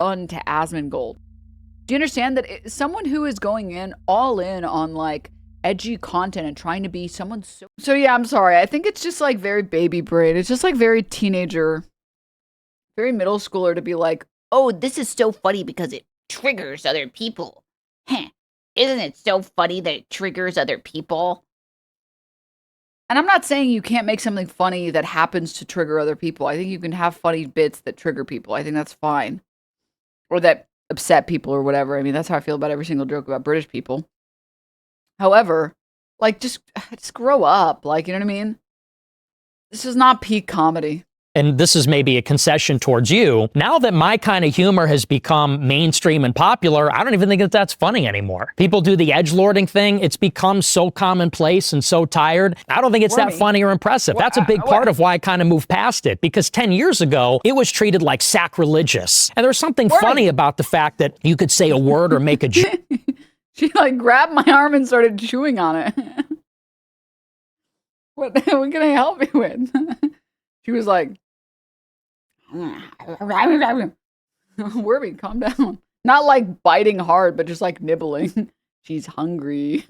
done to Asmongold. Do you understand that someone who is going in all in on like edgy content and trying to be someone so yeah, I'm sorry. I think it's just like very baby brain. It's just like very teenager, very middle schooler to be like, oh, this is so funny because it triggers other people. Heh. Isn't it so funny that it triggers other people? And I'm not saying you can't make something funny that happens to trigger other people. I think you can have funny bits that trigger people. I think that's fine. Or that upset people or whatever. I mean, that's how I feel about every single joke about British people. However, like, just grow up. Like, you know what I mean? This is not peak comedy. And this is maybe a concession towards you. Now that my kind of humor has become mainstream and popular, I don't even think that that's funny anymore. People do the edgelording thing. It's become so commonplace and so tired. I don't think it's that funny or impressive. That's a big part of why I kind of moved past it, because 10 years ago, it was treated like sacrilegious. And there's something funny about the fact that you could say a word or make a joke. She like grabbed my arm and started chewing on it. What can I help you with? She was like, Wormy, calm down. Not like biting hard, but just like nibbling. She's hungry.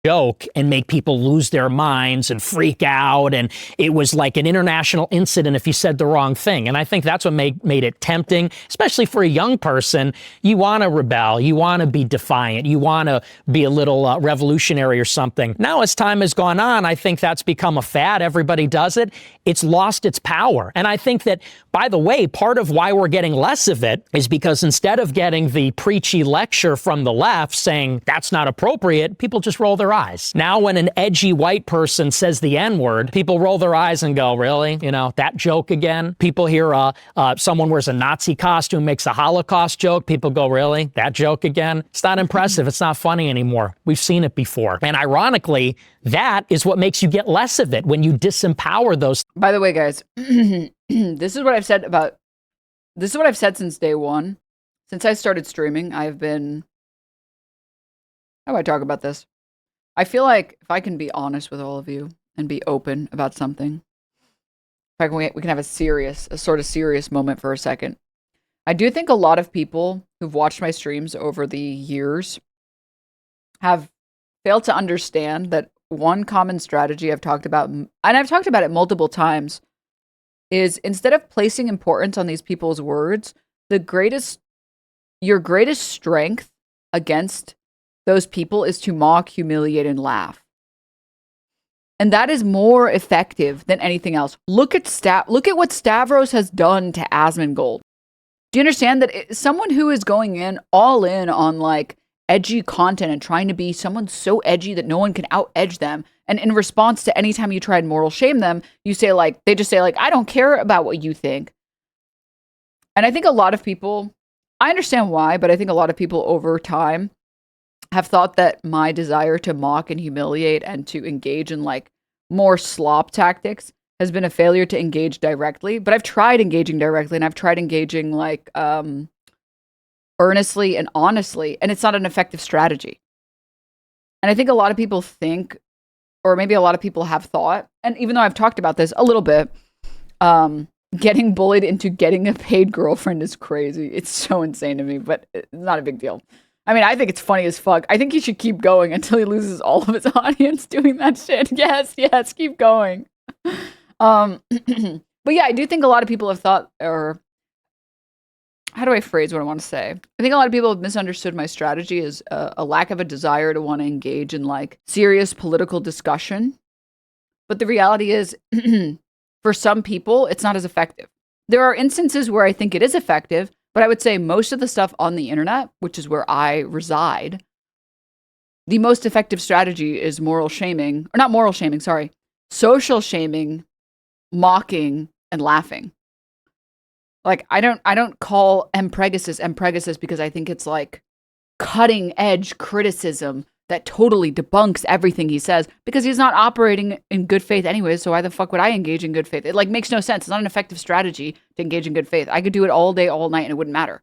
Joke and make people lose their minds and freak out, and it was like an international incident if you said the wrong thing. And I think that's what made it tempting, especially for a young person. You want to rebel, you want to be defiant, you want to be a little revolutionary or something. Now, as time has gone on, I think that's become a fad. Everybody does it. It's lost its power. And I think that, by the way, part of why we're getting less of it is because instead of getting the preachy lecture from the left saying that's not appropriate, people just roll their eyes. Now, when an edgy white person says the N-word, people roll their eyes and go, really? You know, that joke again? People hear someone wears a Nazi costume, makes a Holocaust joke. People go, really? That joke again? It's not impressive. It's not funny anymore. We've seen it before. And ironically, that is what makes you get less of it when you disempower those. By the way, guys, this is what I've said since day one. Since I started streaming, I've been, how do I talk about this? I feel like if I can be honest with all of you and be open about something, if we can have a sort of serious moment for a second. I do think a lot of people who've watched my streams over the years have failed to understand that one common strategy I've talked about, and I've talked about it multiple times, is instead of placing importance on these people's words, your greatest strength against those people is to mock, humiliate, and laugh. And that is more effective than anything else. Look at what Stavros has done to Asmongold. Do you understand that someone who is going in all in on like edgy content and trying to be someone so edgy that no one can out-edge them, and in response to any time you try and moral shame them, they just say like, I don't care about what you think. And I think a lot of people, I understand why, but I think a lot of people over time have thought that my desire to mock and humiliate and to engage in like more slop tactics has been a failure to engage directly. But I've tried engaging directly, and I've tried engaging like earnestly and honestly, and it's not an effective strategy. And I think a lot of people think, or maybe a lot of people have thought, and even though I've talked about this a little bit, getting bullied into getting a paid girlfriend is crazy. It's so insane to me, but it's not a big deal. I mean, I think it's funny as fuck. I think he should keep going until he loses all of his audience doing that shit. Yes, keep going. But yeah, I do think a lot of people have thought, or how do I phrase what I want to say? I think a lot of people have misunderstood my strategy as a lack of a desire to want to engage in like serious political discussion. But the reality is, for some people, it's not as effective. There are instances where I think it is effective, but I would say most of the stuff on the internet, which is where I reside, the most effective strategy is social shaming, mocking, and laughing. Like, I don't call Pregasus because I think it's like cutting edge criticism that totally debunks everything he says, because he's not operating in good faith anyway, so why the fuck would I engage in good faith? It like makes no sense. It's not an effective strategy to engage in good faith. I could do it all day, all night, and it wouldn't matter.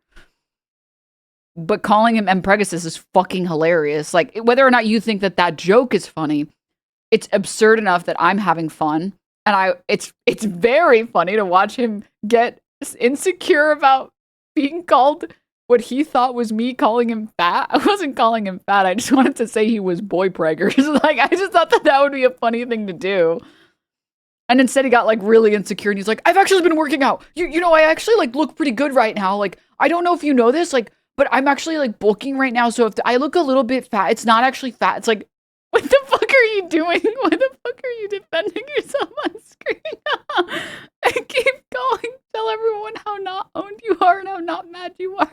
But calling him Pregasus is fucking hilarious. Like, whether or not you think that joke is funny, it's absurd enough that I'm having fun. And it's very funny to watch him get insecure about being called what he thought was me calling him fat. I wasn't calling him fat. I just wanted to say he was boy preggers. Like, I just thought that that would be a funny thing to do. And instead he got like really insecure and he's like, I've actually been working out. You know, I actually like look pretty good right now. Like, I don't know if you know this, like, but I'm actually like bulking right now. So if I look a little bit fat, it's not actually fat. It's like, what the fuck are you doing? Why the fuck are you defending yourself on screen? And keep going. Tell everyone how not owned you are and how not mad you are.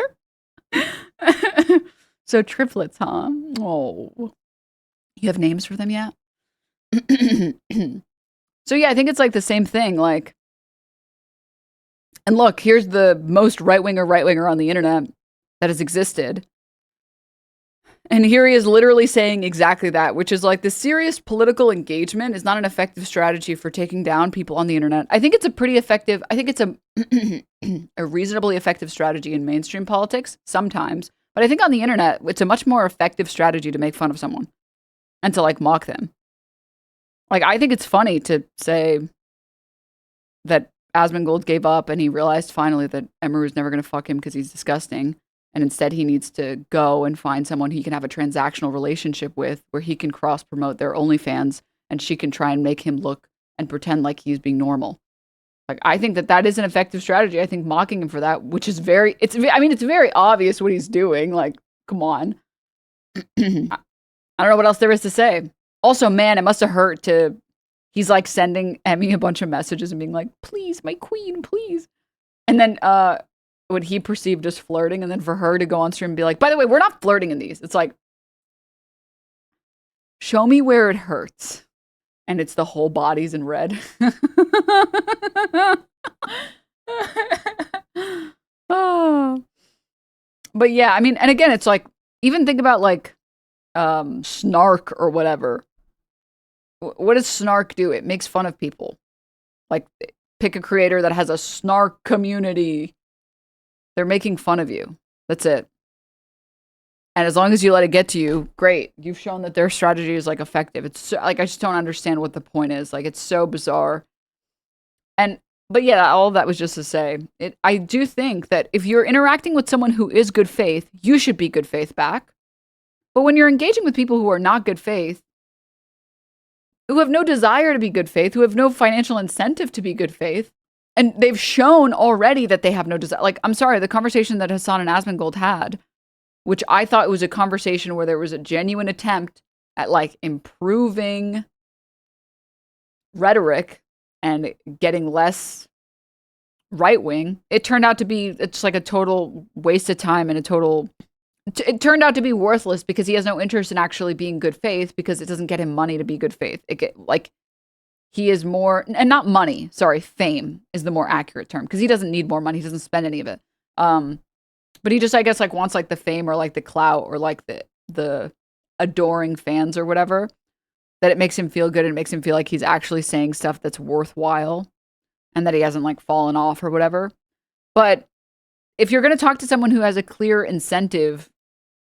So triplets, huh? Oh. You have names for them yet? So yeah, I think it's like the same thing. Like, and look, here's the most right-winger on the internet that has existed. And here he is literally saying exactly that, which is like the serious political engagement is not an effective strategy for taking down people on the internet. I think it's a pretty effective, I think it's a reasonably effective strategy in mainstream politics sometimes. But I think on the internet, it's a much more effective strategy to make fun of someone and to like mock them. Like, I think it's funny to say that Asmongold gave up and he realized finally that Emiru is never going to fuck him because he's disgusting. And instead he needs to go and find someone he can have a transactional relationship with where he can cross-promote their OnlyFans and she can try and make him look and pretend like he's being normal. Like, I think that that is an effective strategy. I think mocking him for that, which is it's very obvious what he's doing. Like, come on. I don't know what else there is to say. Also, man, it must have hurt to, he's like sending Emmy a bunch of messages and being like, please, my queen, please. And then what he perceived as flirting, and then for her to go on stream and be like, by the way, we're not flirting in these. It's like, show me where it hurts. And it's the whole body's in red. Oh. But yeah, I mean, and again, it's like, even think about like Snark or whatever. What does Snark do? It makes fun of people. Like, pick a creator that has a Snark community. They're making fun of you. That's it. And as long as you let it get to you, great. You've shown that their strategy is like effective. It's so, like, I just don't understand what the point is. Like, it's so bizarre. But yeah, all of that was just to say, I do think that if you're interacting with someone who is good faith, you should be good faith back. But when you're engaging with people who are not good faith, who have no desire to be good faith, who have no financial incentive to be good faith, and they've shown already that they have no desire. Like, I'm sorry, the conversation that Hasan and Asmongold had, which I thought was a conversation where there was a genuine attempt at like improving rhetoric and getting less right wing, it turned out to be, it's like a total waste of time and it turned out to be worthless because he has no interest in actually being good faith because it doesn't get him money to be good faith. He is more, and not money, sorry, fame is the more accurate term because he doesn't need more money. He doesn't spend any of it. But he just, I guess, like wants like the fame or like the clout or like the adoring fans or whatever, that it makes him feel good and it makes him feel like he's actually saying stuff that's worthwhile and that he hasn't like fallen off or whatever. But if you're going to talk to someone who has a clear incentive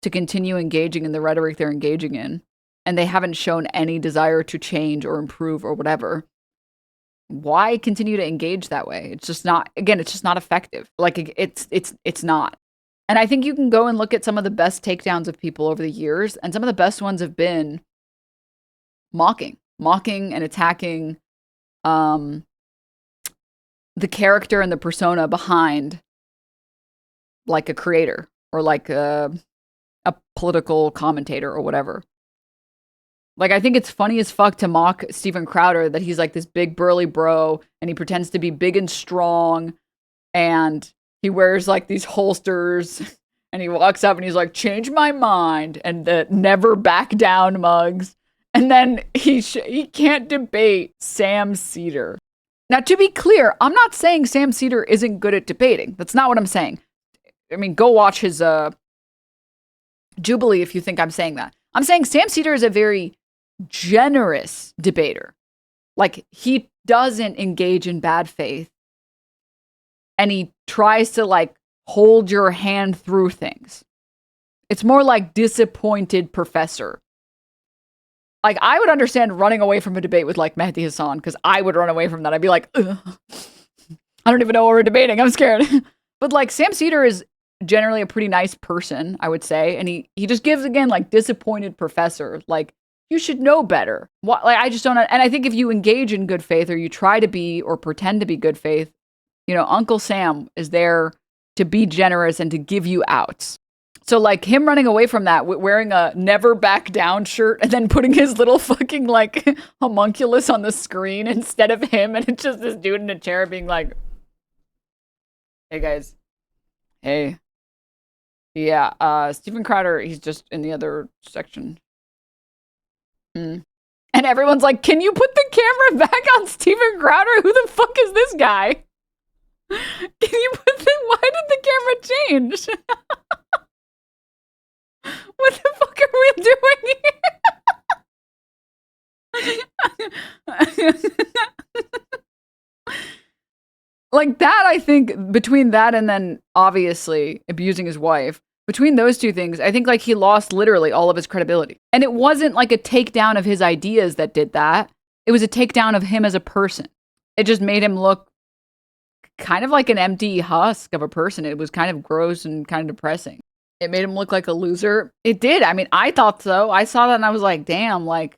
to continue engaging in the rhetoric they're engaging in, and they haven't shown any desire to change or improve or whatever, why continue to engage that way? It's just not, again, it's just not effective. Like, it's not. And I think you can go and look at some of the best takedowns of people over the years, and some of the best ones have been mocking and attacking the character and the persona behind like a creator or like a political commentator or whatever. Like, I think it's funny as fuck to mock Steven Crowder, that he's like this big burly bro and he pretends to be big and strong and he wears like these holsters and he walks up and he's like, change my mind, and the never back down mugs. And then he can't debate Sam Cedar. Now, to be clear, I'm not saying Sam Cedar isn't good at debating. That's not what I'm saying. I mean, go watch his Jubilee if you think I'm saying that. I'm saying Sam Cedar is a very generous debater. Like, he doesn't engage in bad faith. And he tries to, like, hold your hand through things. It's more like disappointed professor. Like, I would understand running away from a debate with, like, Mehdi Hasan, because I would run away from that. I'd be like, ugh. I don't even know what we're debating. I'm scared. But like Sam Cedar is generally a pretty nice person, I would say. And he just gives, again, like disappointed professor. Like, you should know better. What, like, I just don't. And I think if you engage in good faith or you try to be or pretend to be good faith, you know, Uncle Sam is there to be generous and to give you outs. So like him running away from that, wearing a never back down shirt and then putting his little fucking like homunculus on the screen instead of him. And it's just this dude in a chair being like, hey guys. Hey. Yeah, Steven Crowder, he's just in the other section. And everyone's like, can you put the camera back on Steven Crowder? Who the fuck is this guy? Can you put the, why did the camera change? What the fuck are we doing here? Like that, I think, between that and then obviously abusing his wife, between those two things, I think like he lost literally all of his credibility. And it wasn't like a takedown of his ideas that did that. It was a takedown of him as a person. It just made him look kind of like an empty husk of a person. It was kind of gross and kind of depressing. It made him look like a loser. It did. I mean, I thought so. I saw that and I was like, damn, like,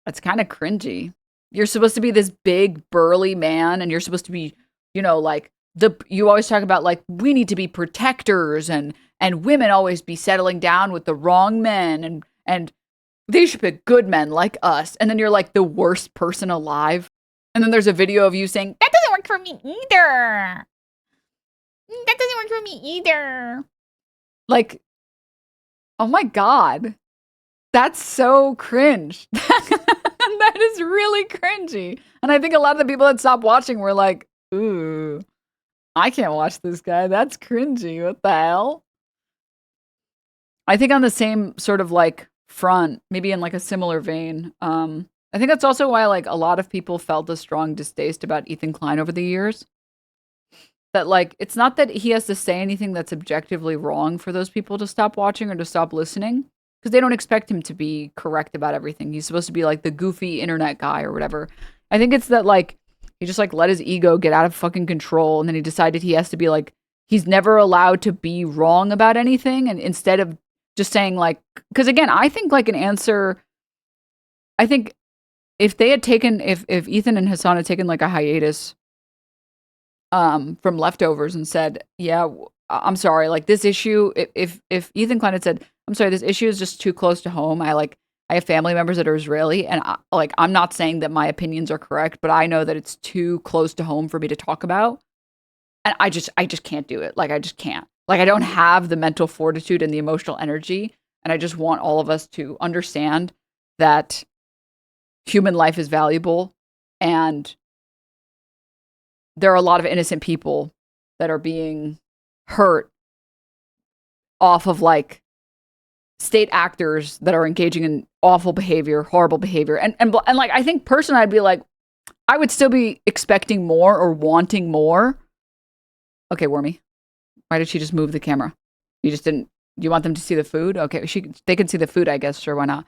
that's kind of cringy. You're supposed to be this big, burly man, and you're supposed to be, you know, like, you always talk about, like, we need to be protectors, and women always be settling down with the wrong men, and they should pick good men like us. And then you're, like, the worst person alive. And then there's a video of you saying, That doesn't work for me either. That doesn't work for me either. Like, oh my God. That's so cringe. That is really cringy. And I think a lot of the people that stopped watching were like, ooh, I can't watch this guy. That's cringy. What the hell? I think on the same sort of like front, maybe in like a similar vein, I think that's also why like a lot of people felt a strong distaste about Ethan Klein over the years. That like, it's not that he has to say anything that's objectively wrong for those people to stop watching or to stop listening. Because they don't expect him to be correct about everything. He's supposed to be like the goofy internet guy or whatever. I think it's that like, he just like let his ego get out of fucking control. And then he decided he has to be like, he's never allowed to be wrong about anything. And instead of just saying like, because again, I think like an answer, I think if they had taken, if Ethan and Hasan had taken like a hiatus from leftovers and said, yeah, I'm sorry, like this issue, if Ethan Klein had said, I'm sorry, this issue is just too close to home. I have family members that are Israeli, and I'm not saying that my opinions are correct, but I know that it's too close to home for me to talk about. And I just can't do it. Like, I just can't. Like, I don't have the mental fortitude and the emotional energy. And I just want all of us to understand that human life is valuable. And there are a lot of innocent people that are being hurt off of like state actors that are engaging in awful behavior, horrible behavior. And like, I think personally, I'd be like, I would still be expecting more or wanting more. Okay, Wormy. Why did she just move the camera? You just didn't, do you want them to see the food? Okay, they can see the food, I guess. Sure, why not?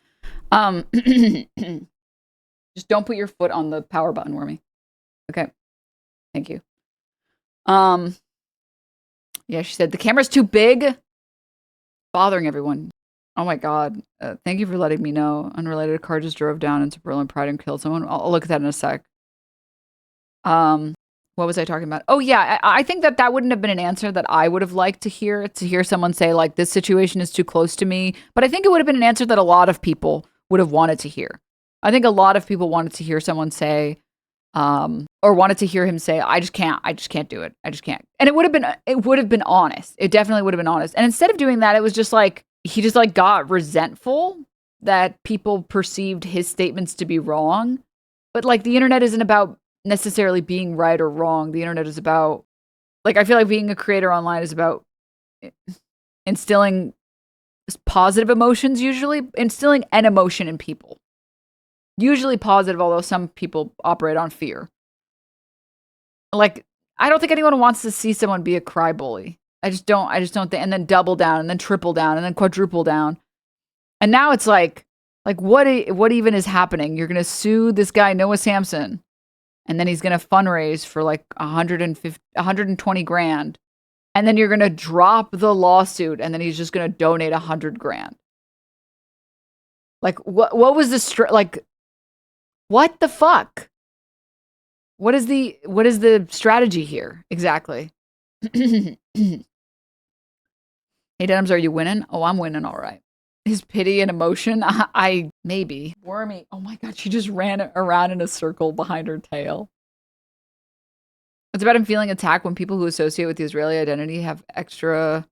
Just don't put your foot on the power button, Wormy. Okay. Thank you. Yeah, she said, the camera's too big. Bothering everyone. Oh my God. Thank you for letting me know. Unrelated, a car just drove down into Berlin Pride and killed someone. I'll look at that in a sec. What was I talking about? Oh yeah, I think that wouldn't have been an answer that I would have liked to hear someone say like, this situation is too close to me. But I think it would have been an answer that a lot of people would have wanted to hear. I think a lot of people wanted to hear someone say, or wanted to hear him say, I just can't do it. I just can't. And it would have been honest. It definitely would have been honest. And instead of doing that, it was just like, he just like got resentful that people perceived his statements to be wrong. But like, the internet isn't about necessarily being right or wrong. The internet is about, like, I feel like being a creator online is about instilling positive emotions, usually instilling an emotion in people. Usually positive, although some people operate on fear. Like, I don't think anyone wants to see someone be a cry bully. I just don't think, and then double down, and then triple down, and then quadruple down. And now it's like what even is happening? You're going to sue this guy, Noah Samson, and then he's going to fundraise for like 120 grand. And then you're going to drop the lawsuit, and then he's just going to donate 100 grand. Like, what was the like, what the fuck? What is the strategy here exactly? Hey, Denims, are you winning? Oh, I'm winning all right. His pity and emotion, I maybe. Wormy, oh my god, she just ran around in a circle behind her tail. It's about him feeling attacked when people who associate with the Israeli identity have extra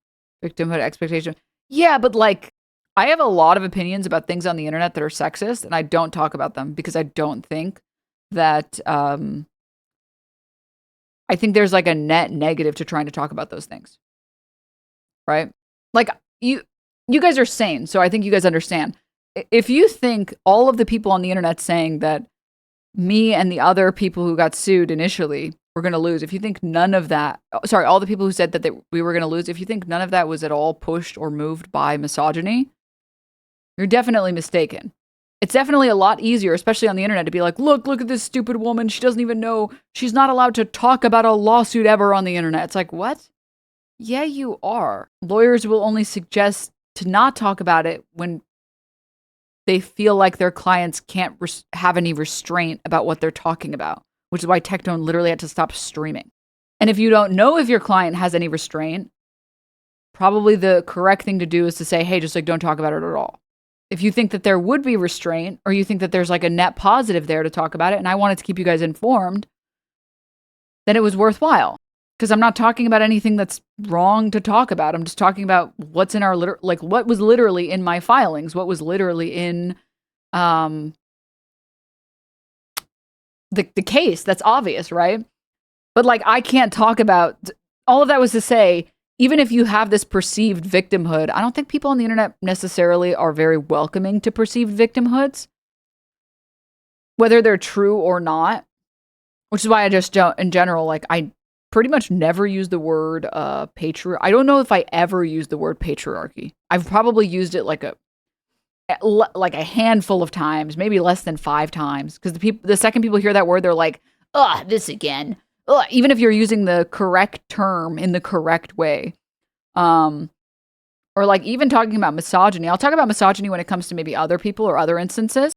victimhood expectation. Yeah, but like, I have a lot of opinions about things on the internet that are sexist, and I don't talk about them because I don't think that, I think there's like a net negative to trying to talk about those things. Right? Like, you guys are sane, so I think you guys understand. If you think all of the people on the internet saying that me and the other people who got sued initially were going to lose, if you think none of that, sorry, all the people who said that we were going to lose, if you think none of that was at all pushed or moved by misogyny, you're definitely mistaken. It's definitely a lot easier, especially on the internet, to be like, look at this stupid woman. She doesn't even know. She's not allowed to talk about a lawsuit ever on the internet. It's like, what? Yeah, you are. Lawyers will only suggest to not talk about it when they feel like their clients can't have any restraint about what they're talking about, which is why Tectone literally had to stop streaming. And if you don't know if your client has any restraint, probably the correct thing to do is to say, hey, just like don't talk about it at all. If you think that there would be restraint, or you think that there's like a net positive there to talk about it, and I wanted to keep you guys informed, then it was worthwhile. Because I'm not talking about anything that's wrong to talk about. I'm just talking about what's in our, like what was literally in my filings, what was literally in the case. That's obvious, right? But like, I can't talk about, all of that was to say, even if you have this perceived victimhood, I don't think people on the internet necessarily are very welcoming to perceived victimhoods, whether they're true or not, which is why I just don't, in general, like I pretty much never use the word patriarchy. I don't know if I ever used the word patriarchy. I've probably used it like a handful of times, maybe less than 5 times, because the second people hear that word, they're like, ugh, this again. Ugh, even if you're using the correct term in the correct way. Or like even talking about misogyny. I'll talk about misogyny when it comes to maybe other people or other instances.